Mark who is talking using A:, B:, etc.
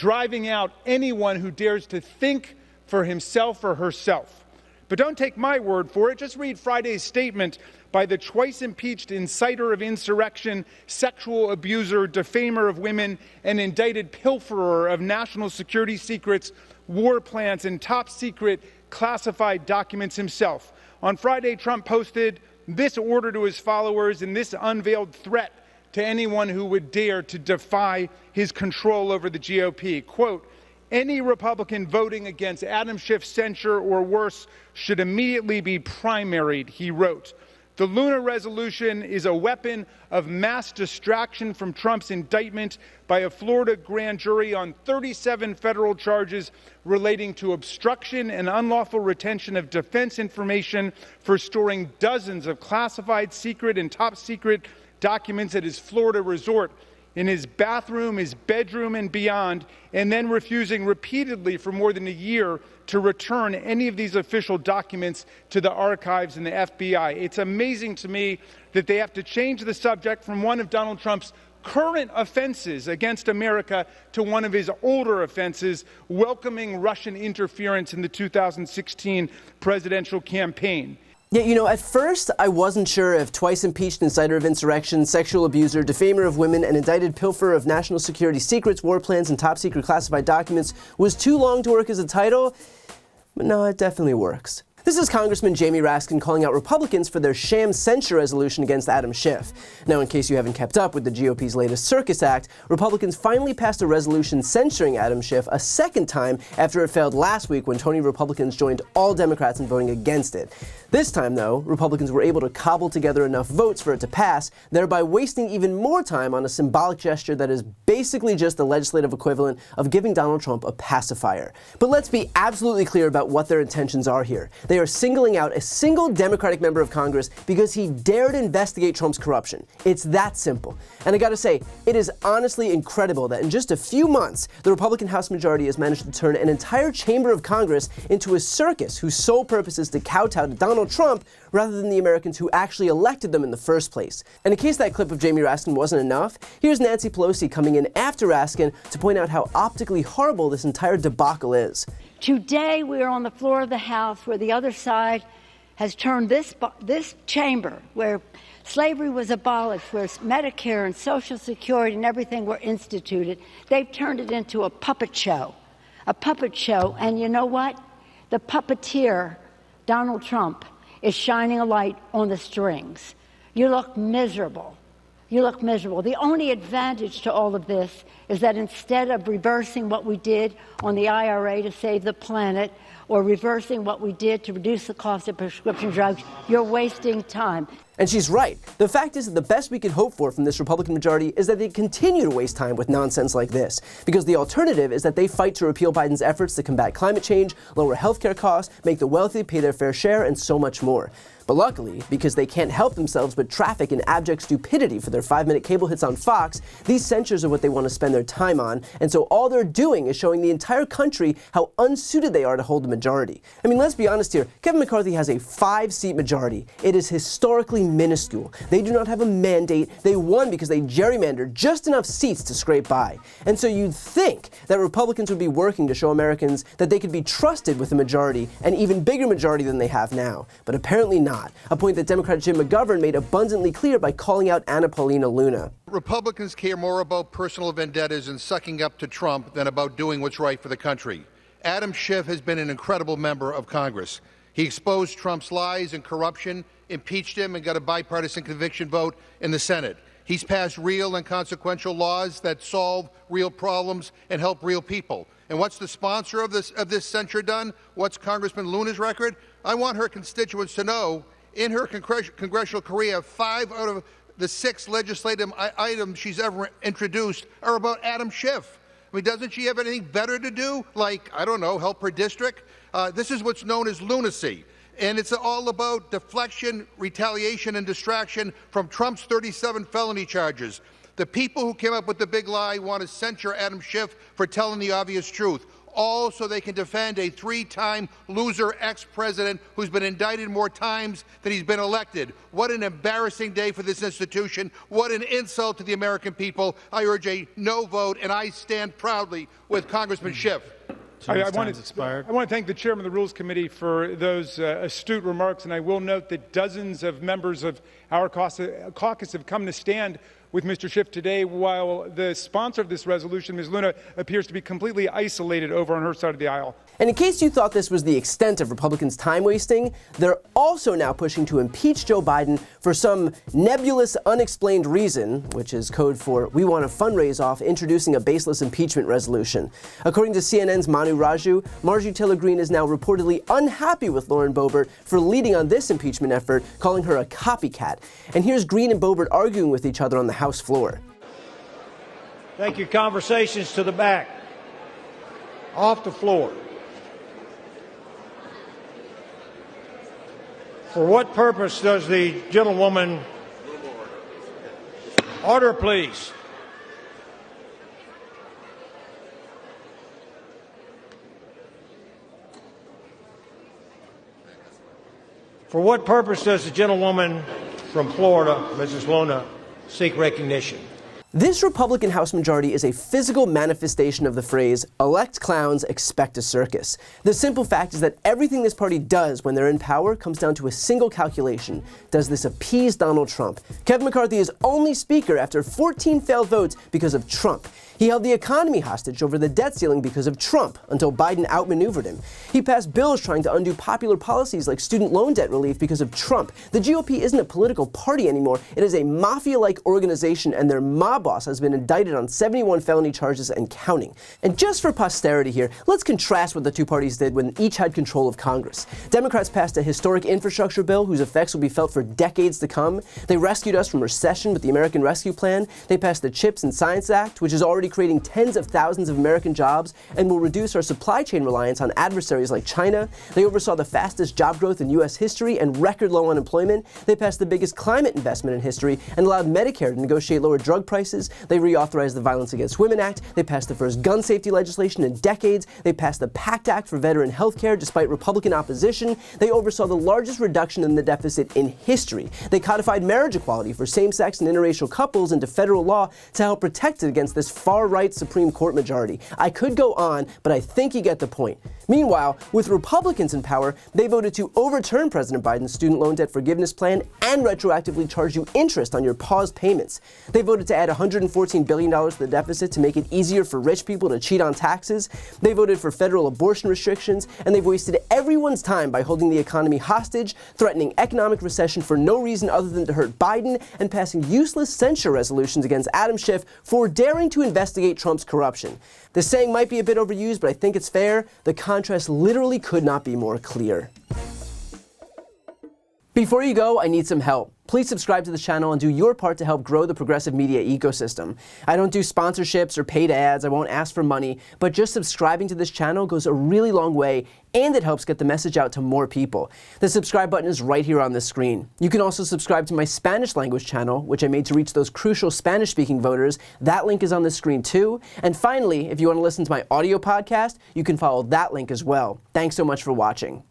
A: driving out anyone who dares to think for himself or herself. But don't take my word for it. Just read Friday's statement by the twice-impeached inciter of insurrection, sexual abuser, defamer of women, and indicted pilferer of national security secrets, war plans, and top-secret classified documents himself. On Friday, Trump posted this order to his followers and this unveiled threat to anyone who would dare to defy his control over the GOP. Quote, any Republican voting against Adam Schiff's censure or worse should immediately be primaried, he wrote. The Luna resolution is a weapon of mass distraction from Trump's indictment by a Florida grand jury on 37 federal charges relating to obstruction and unlawful retention of defense information for storing dozens of classified, secret, and top-secret documents at his Florida resort, in his bathroom, his bedroom, and beyond, and then refusing repeatedly for more than a year to return any of these official documents to the archives and the FBI. It's amazing to me that they have to change the subject from one of Donald Trump's current offenses against America to one of his older offenses, welcoming Russian interference in the 2016 presidential campaign.
B: Yeah, at first I wasn't sure if twice impeached inciter of insurrection, sexual abuser, defamer of women, and indicted pilferer of national security secrets, war plans, and top secret classified documents was too long to work as a title, but no, it definitely works. This is Congressman Jamie Raskin calling out Republicans for their sham censure resolution against Adam Schiff. Now, in case you haven't kept up with the GOP's latest Circus Act, Republicans finally passed a resolution censuring Adam Schiff a second time after it failed last week when Tony Republicans joined all Democrats in voting against it. This time, though, Republicans were able to cobble together enough votes for it to pass, thereby wasting even more time on a symbolic gesture that is basically just the legislative equivalent of giving Donald Trump a pacifier. But let's be absolutely clear about what their intentions are here. They are singling out a single Democratic member of Congress because he dared investigate Trump's corruption. It's that simple. And I gotta say, it is honestly incredible that in just a few months, the Republican House majority has managed to turn an entire chamber of Congress into a circus whose sole purpose is to kowtow to Donald Trump rather than the Americans who actually elected them in the first place. And in case that clip of Jamie Raskin wasn't enough, here's Nancy Pelosi coming in after Raskin to point out how optically horrible this entire debacle is.
C: Today we are on the floor of the House where the other side has turned this chamber where slavery was abolished, where Medicare and Social Security and everything were instituted. They've turned it into a puppet show. A puppet show. And you know what? The puppeteer, Donald Trump, is shining a light on the strings. You look miserable. You look miserable. The only advantage to all of this is that instead of reversing what we did on the IRA to save the planet, or reversing what we did to reduce the cost of prescription drugs, you're wasting time.
B: And she's right. The fact is that the best we could hope for from this Republican majority is that they continue to waste time with nonsense like this. Because the alternative is that they fight to repeal Biden's efforts to combat climate change, lower healthcare costs, make the wealthy pay their fair share, and so much more. But luckily, because they can't help themselves but traffic in abject stupidity for their 5-minute cable hits on Fox, these censures are what they want to spend their time on, and so all they're doing is showing the entire country how unsuited they are to hold the majority. I mean, let's be honest here, Kevin McCarthy has a 5-seat majority. It is historically minuscule. They do not have a mandate. They won because they gerrymandered just enough seats to scrape by. And so you'd think that Republicans would be working to show Americans that they could be trusted with a majority, an even bigger majority than they have now. But apparently not. A point that Democrat Jim McGovern made abundantly clear by calling out Anna Paulina Luna.
D: Republicans care more about personal vendettas and sucking up to Trump than about doing what's right for the country. Adam Schiff has been an incredible member of Congress. He exposed Trump's lies and corruption, impeached him, and got a bipartisan conviction vote in the Senate. He's passed real and consequential laws that solve real problems and help real people. And what's the sponsor of this censure done? What's Congressman Luna's record? I want her constituents to know, in her congressional career, 5 out of the 6 legislative items she's ever introduced are about Adam Schiff. I mean, doesn't she have anything better to do? Like, I don't know, help her district? This is what's known as lunacy. And it's all about deflection, retaliation, and distraction from Trump's 37 felony charges. The people who came up with the big lie want to censure Adam Schiff for telling the obvious truth. all so they can defend a three-time loser ex-president who's been indicted more times than he's been elected. What an embarrassing day for this institution. What an insult to the American people. I urge a no vote, and I stand proudly with Congressman Schiff.
A: I want to thank the chairman of the Rules Committee for those astute remarks, and I will note that dozens of members of our caucus have come to stand with Mr. Schiff today, while the sponsor of this resolution, Ms. Luna, appears to be completely isolated over on her side of the aisle.
B: And in case you thought this was the extent of Republicans' time wasting, they're also now pushing to impeach Joe Biden for some nebulous, unexplained reason, which is code for we want to fundraise off introducing a baseless impeachment resolution. According to CNN's Manu Raju, Marjorie Taylor Greene is now reportedly unhappy with Lauren Boebert for leading on this impeachment effort, calling her a copycat. And here's Greene and Boebert arguing with each other on the House floor.
E: Take your conversations to the back, off the floor. For what purpose does the gentlewoman... Order, please. For what purpose does the gentlewoman from Florida, Mrs. Luna, seek recognition?
B: This Republican House majority is a physical manifestation of the phrase, elect clowns, expect a circus. The simple fact is that everything this party does when they're in power comes down to a single calculation. Does this appease Donald Trump? Kevin McCarthy is only speaker after 14 failed votes because of Trump. He held the economy hostage over the debt ceiling because of Trump until Biden outmaneuvered him. He passed bills trying to undo popular policies like student loan debt relief because of Trump. The GOP isn't a political party anymore. It is a mafia-like organization, and their mob boss has been indicted on 71 felony charges and counting. And just for posterity here, let's contrast what the two parties did when each had control of Congress. Democrats passed a historic infrastructure bill whose effects will be felt for decades to come. They rescued us from recession with the American Rescue Plan. They passed the CHIPS and Science Act, which is already creating tens of thousands of American jobs and will reduce our supply chain reliance on adversaries like China. They oversaw the fastest job growth in U.S. history and record low unemployment. They passed the biggest climate investment in history and allowed Medicare to negotiate lower drug prices. They reauthorized the Violence Against Women Act. They passed the first gun safety legislation in decades. They passed the PACT Act for veteran health care despite Republican opposition. They oversaw the largest reduction in the deficit in history. They codified marriage equality for same-sex and interracial couples into federal law to help protect it against this far-right Supreme Court majority. I could go on, but I think you get the point. Meanwhile, with Republicans in power, they voted to overturn President Biden's student loan debt forgiveness plan and retroactively charge you interest on your paused payments. They voted to add $114 billion to the deficit to make it easier for rich people to cheat on taxes. They voted for federal abortion restrictions, and they've wasted everyone's time by holding the economy hostage, threatening economic recession for no reason other than to hurt Biden, and passing useless censure resolutions against Adam Schiff for daring to investigate Trump's corruption. The saying might be a bit overused, but I think it's fair. The contrast literally could not be more clear. Before you go, I need some help. Please subscribe to the channel and do your part to help grow the progressive media ecosystem. I don't do sponsorships or paid ads, I won't ask for money, but just subscribing to this channel goes a really long way, and it helps get the message out to more people. The subscribe button is right here on the screen. You can also subscribe to my Spanish language channel, which I made to reach those crucial Spanish-speaking voters. That link is on the screen too. And finally, if you want to listen to my audio podcast, you can follow that link as well. Thanks so much for watching.